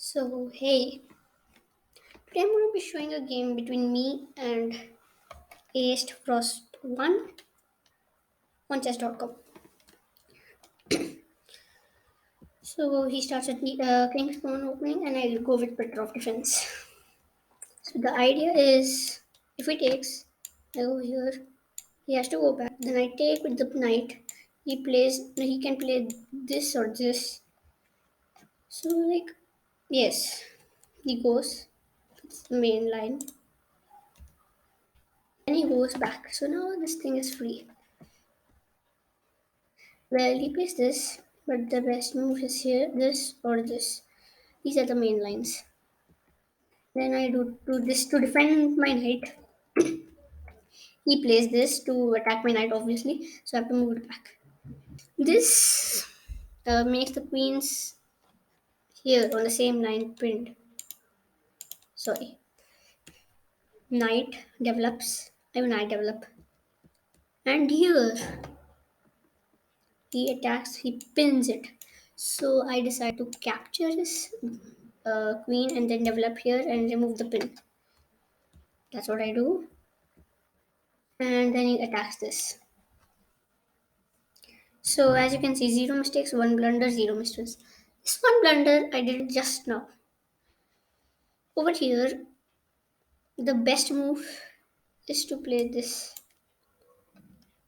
So, hey, today I'm going to be showing a game between me and Ace Frost 1 on chess.com. So, he starts at the King's Pawn opening and I'll go with Better of Defense. So, the idea is if he takes, I go here, he has to go back. Then I take with the knight. He can play this or this. So, yes, he goes, it's the main line. Then he goes back. So, now this thing is free. Well, he plays this, but the best move is here, this or this. These are the main lines. Then I do this to defend my knight. He plays this to attack my knight, obviously, so I have to move it back. This makes the queens here on the same line pinned. Sorry. Knight develops. I mean, knight develop. And here, he attacks, he pins it. So I decide to capture this queen and then develop here and remove the pin. That's what I do. And then he attacks this. So as you can see, zero mistakes, one blunder, zero mistakes. This one blunder I did just now. Over here, the best move is to play this,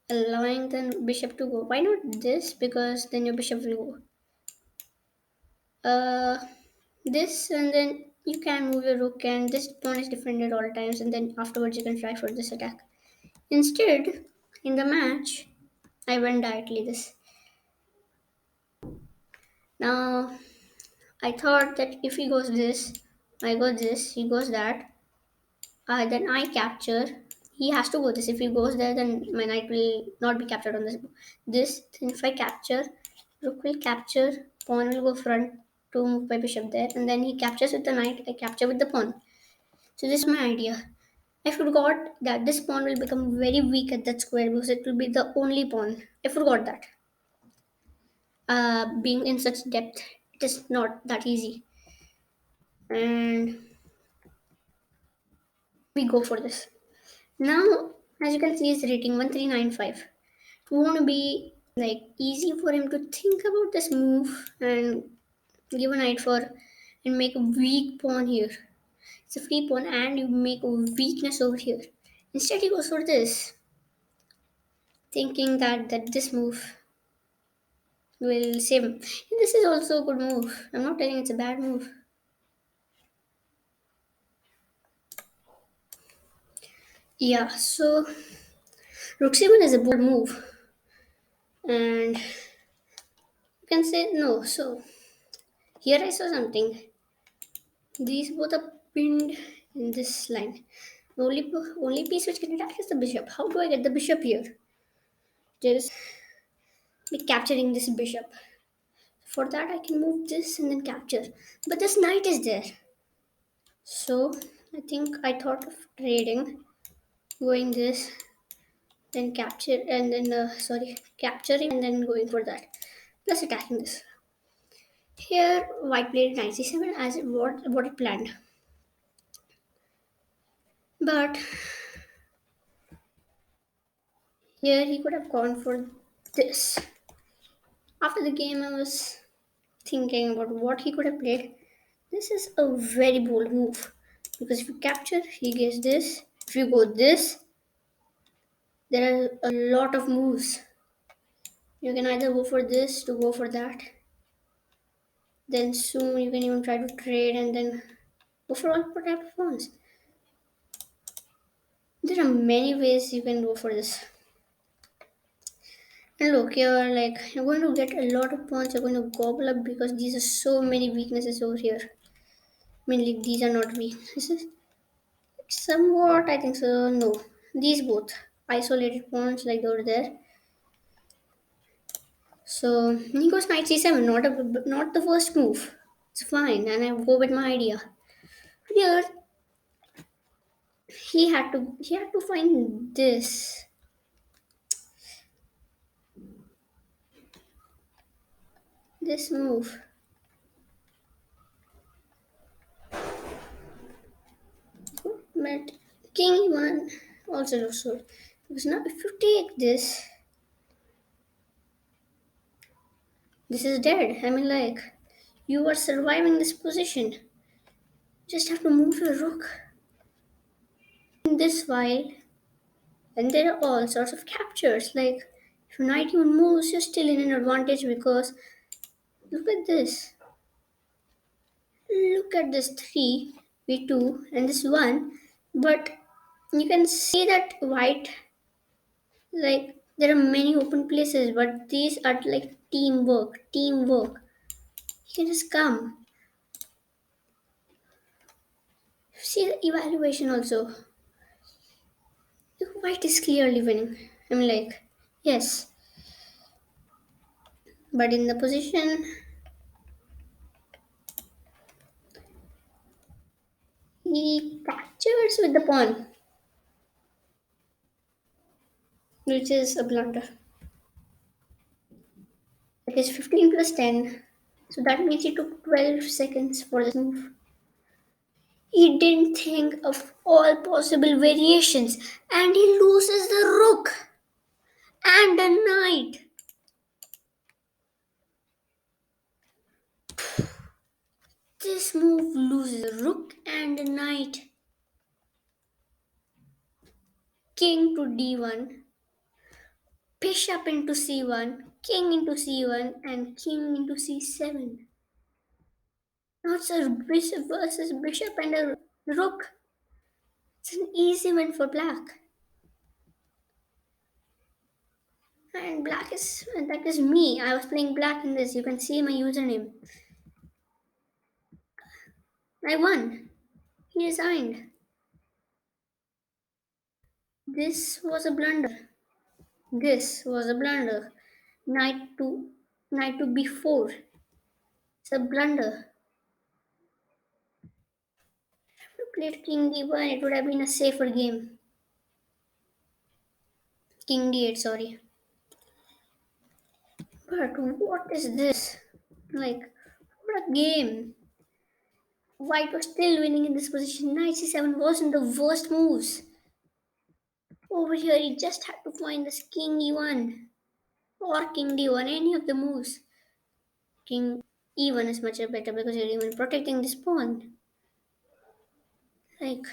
allowing the bishop to go. Why not this? Because then your bishop will go. This and then you can move your rook and this pawn is defended all times and then afterwards you can try for this attack. Instead, in the match, I went directly this. Now I thought that if he goes this, I go this, he goes that, then I capture. He has to go this. If he goes there, then my knight will not be captured on this. This, then if I capture, rook will capture, pawn will go front to move my bishop there, and then he captures with the knight, I capture with the pawn. So this is my idea. I forgot that this pawn will become very weak at that square because it will be the only pawn. I forgot that. Being in such depth, it is not that easy. And we go for this. Now, as you can see, his rating 1395. It won't be like easy for him to think about this move and give a knight for and make a weak pawn here. It's a free pawn and you make a weakness over here. Instead, he goes for this, thinking that this move will save him. And this is also a good move. I'm not telling it's a bad move. Yeah, so Rook C1 is a bold move, and you can say no. So here I saw something. These both are pinned in this line. The only piece which can attack is the bishop. How do I get the bishop here? Just be capturing this bishop. For that, I can move this and then capture. But this knight is there. So I think I thought of trading, going this, then capture, and then capturing and then going for that. Plus attacking this. Here, white played knight c7 as what it planned. But here he could have gone for this. After the game, I was thinking about what he could have played. This is a very bold move because if you capture, he gets this. If you go this, there are a lot of moves. You can either go for this to go for that. Then soon you can even try to trade and then go for all type of ones. There are many ways you can go for this. And look, you're going to get a lot of points. You're going to gobble up because these are so many weaknesses over here. Mainly, these are not weaknesses. Somewhat, I think so. No, these both isolated pawns like over there. So he goes knight c7, not the first move. It's fine, and I go with my idea. Here, he had to find this move. But king e1 also looks good. Because now if you take this is dead. I mean, like, you are surviving this position. Just have to move your rook in this while, and there are all sorts of captures. Like, if knight even moves, you're still in an advantage because look at this. Look at this 3 v2 and this 1. But you can see that white, like, there are many open places, but these are like teamwork. You can just come. See the evaluation also. White is clearly winning. I'm like, yes, but in the position, he captures with the pawn, which is a blunder. It is 15 plus 10, so that means he took 12 seconds for this move. He didn't think of all possible variations, and he loses the rook and a knight. This move loses a rook and a knight. King to d1, bishop into c1, king into c1, and king into c7. Now it's a bishop versus bishop and a rook. It's an easy win for black. And black is that is me. I was playing black in this. You can see my username. I won. He resigned. This was a blunder. This was a blunder. Knight to knight to b4. It's a blunder. If you played king d1, it would have been a safer game. King d8, sorry. But what is this? Like, what a game. White was still winning in this position. Knight c7 wasn't the worst moves. Over here, he just had to find this king e1 or king d1, any of the moves. King e1 is much better because you're even protecting this pawn. Like,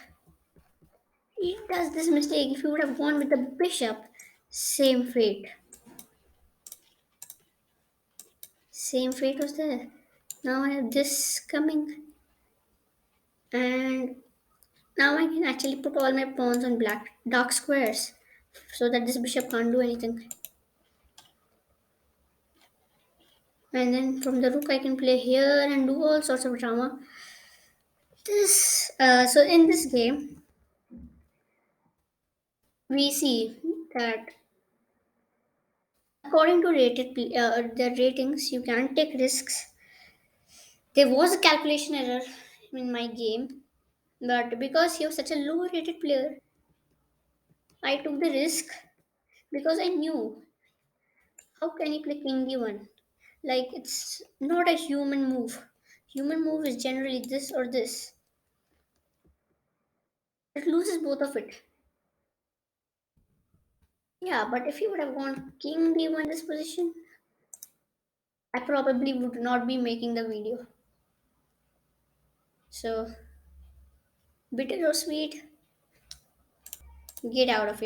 he does this mistake. If you would have gone with the bishop, same fate. Same fate was there. Now I have this coming, and now I can actually put all my pawns on black dark squares so that this bishop can't do anything. And then from the rook I can play here and do all sorts of drama. So in this game we see that according to the ratings you can take risks. There was a calculation error in my game, but because he was such a low rated player, I took the risk because I knew how can he play king d1. Like, it's not a human move. Human move is generally this or this. It loses both of it. Yeah, but if you would have gone king d1 in this position, I probably would not be making the video. So, bitter or sweet, get out of here.